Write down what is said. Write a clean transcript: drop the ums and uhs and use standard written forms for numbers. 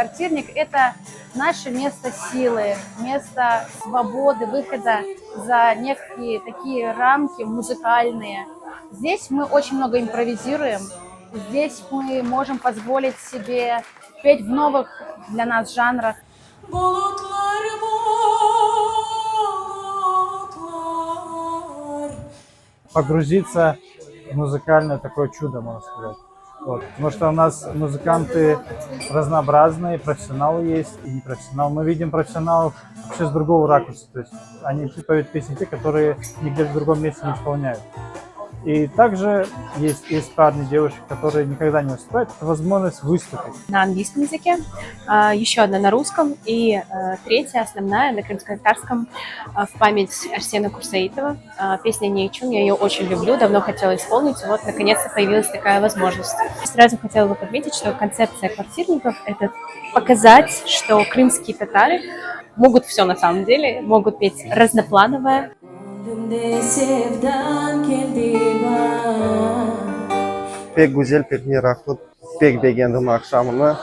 квартирник – это наше место силы, место свободы, выхода за некие такие рамки музыкальные. Здесь мы очень много импровизируем, здесь мы можем позволить себе петь в новых для нас жанрах. Погрузиться в музыкальное такое чудо, можно сказать. Вот. Потому что у нас музыканты разнообразные, профессионалы есть и непрофессионалы. Мы видим профессионалов вообще с другого ракурса. То есть они поют песни, те, которые нигде в другом месте не исполняют. И также есть парни, девушки, которые никогда не выступают. Это возможность выступить. На английском языке, еще одна на русском и третья, основная, на крымско-татарском, в память Арсена Курсаитова. Песня «Нейчун», я ее очень люблю, давно хотела исполнить, и вот наконец-то появилась такая возможность. Сразу хотела бы подметить, что концепция квартирников – это показать, что крымские татары могут все на самом деле, могут петь разноплановое. Pek güzel, pek meraklı, pek beğendim akşamını.